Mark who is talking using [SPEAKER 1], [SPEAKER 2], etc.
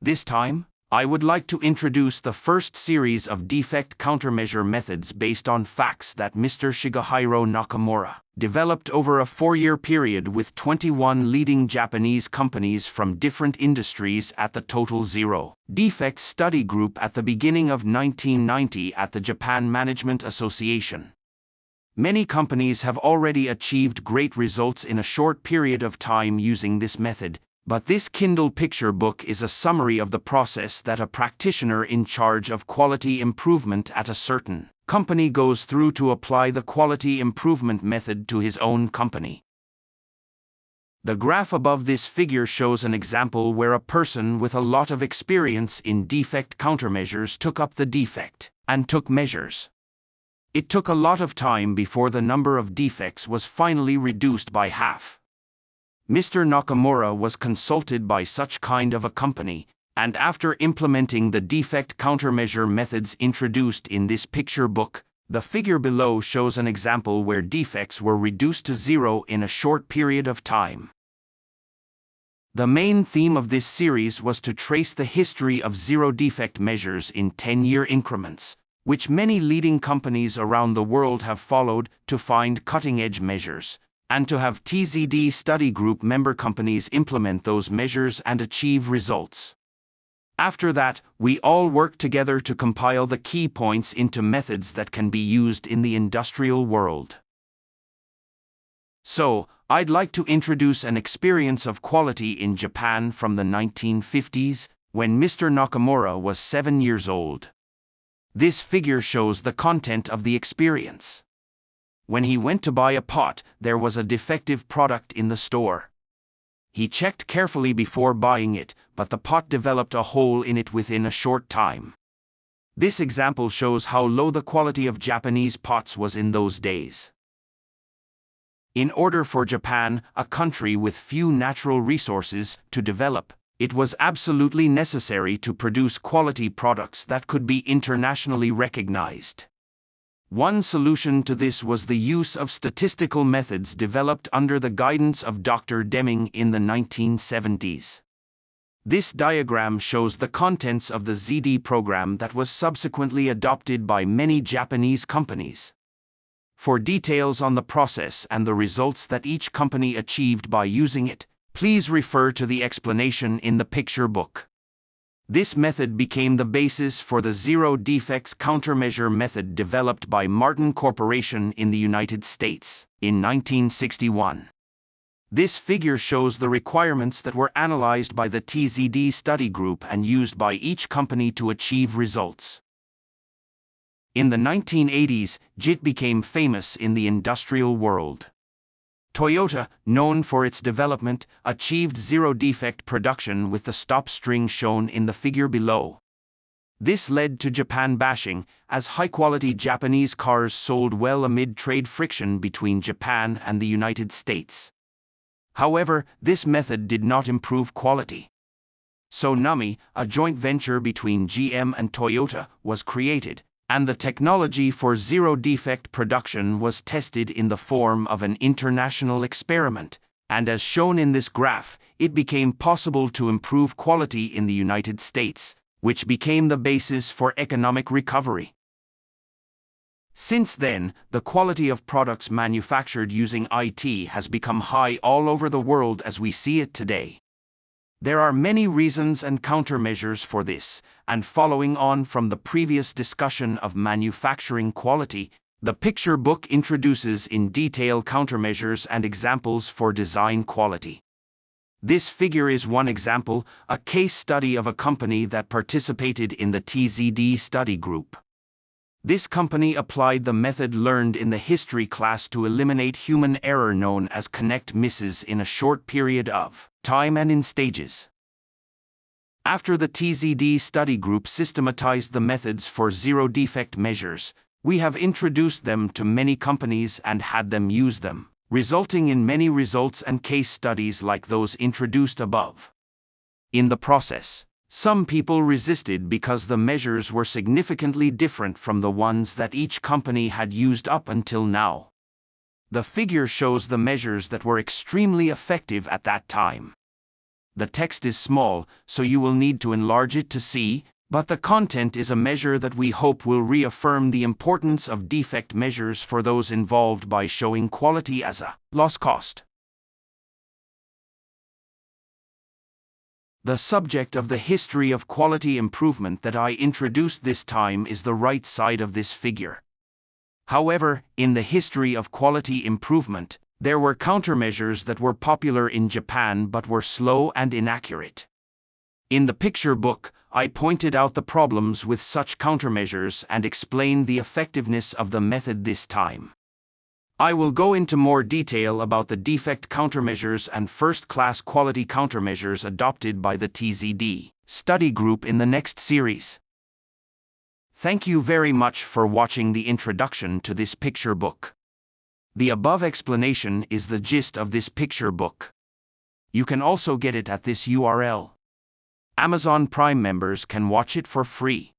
[SPEAKER 1] This time, I would like to introduce the first series of defect countermeasure methods based on facts that Mr. Shigehiro Nakamura developed over a 4-year period with 21 leading Japanese companies from different industries at the Total Zero Defects study group at the beginning of 1990 at the Japan Management Association. Many companies have already achieved great results in a short period of time using this method, but this Kindle picture book is a summary of the process that a practitioner in charge of quality improvement at a certain company goes through to apply the quality improvement method to his own company. The graph above this figure shows an example where a person with a lot of experience in defect countermeasures took up the defect and took measures. It took a lot of time before the number of defects was finally reduced by half. Mr. Nakamura was consulted by such kind of a company, and after implementing the defect countermeasure methods introduced in this picture book, the figure below shows an example where defects were reduced to 0 in a short period of time. The main theme of this series was to trace the history of zero defect measures in 10-year increments, which many leading companies around the world have followed to find cutting-edge measures, and to have TZD study group member companies implement those measures and achieve results. After that, we all work together to compile the key points into methods that can be used in the industrial world. So, I'd like to introduce an experience of quality in Japan from the 1950s, when Mr. Nakamura was 7 years old. This figure shows the content of the experience. When he went to buy a pot, there was a defective product in the store. He checked carefully before buying it, but the pot developed a hole in it within a short time. This example shows how low the quality of Japanese pots was in those days. In order for Japan, a country with few natural resources, to develop, it was absolutely necessary to produce quality products that could be internationally recognized. One solution to this was the use of statistical methods developed under the guidance of Dr. Deming in the 1970s. This diagram shows the contents of the ZD program that was subsequently adopted by many Japanese companies. For details on the process and the results that each company achieved by using it, please refer to the explanation in the picture book. This method became the basis for the zero defects countermeasure method developed by Martin Corporation in the United States in 1961. This figure shows the requirements that were analyzed by the TZD study group and used by each company to achieve results. In the 1980s, JIT became famous in the industrial world. Toyota, known for its development, achieved zero-defect production with the stop string shown in the figure below. This led to Japan bashing, as high-quality Japanese cars sold well amid trade friction between Japan and the United States. However, this method did not improve quality. So NAMI, a joint venture between GM and Toyota, was created, and the technology for zero-defect production was tested in the form of an international experiment, and as shown in this graph, it became possible to improve quality in the United States, which became the basis for economic recovery. Since then, the quality of products manufactured using IT has become high all over the world as we see it today. There are many reasons and countermeasures for this, and following on from the previous discussion of manufacturing quality, the picture book introduces in detail countermeasures and examples for design quality. This figure is one example, a case study of a company that participated in the TZD study group. This company applied the method learned in the history class to eliminate human error known as connect misses in a short period of time and in stages. After the TZD study group systematized the methods for zero-defect measures, we have introduced them to many companies and had them use them, resulting in many results and case studies like those introduced above. In the process, some people resisted because the measures were significantly different from the ones that each company had used up until now. The figure shows the measures that were extremely effective at that time. The text is small, so you will need to enlarge it to see, but the content is a measure that we hope will reaffirm the importance of defect measures for those involved by showing quality as a loss cost. The subject of the history of quality improvement that I introduced this time is the right side of this figure. However, in the history of quality improvement, there were countermeasures that were popular in Japan but were slow and inaccurate. In the picture book, I pointed out the problems with such countermeasures and explained the effectiveness of the method this time. I will go into more detail about the defect countermeasures and first-class quality countermeasures adopted by the TZD study group in the next series. Thank you very much for watching the introduction to this picture book. The above explanation is the gist of this picture book. You can also get it at this URL. Amazon Prime members can watch it for free.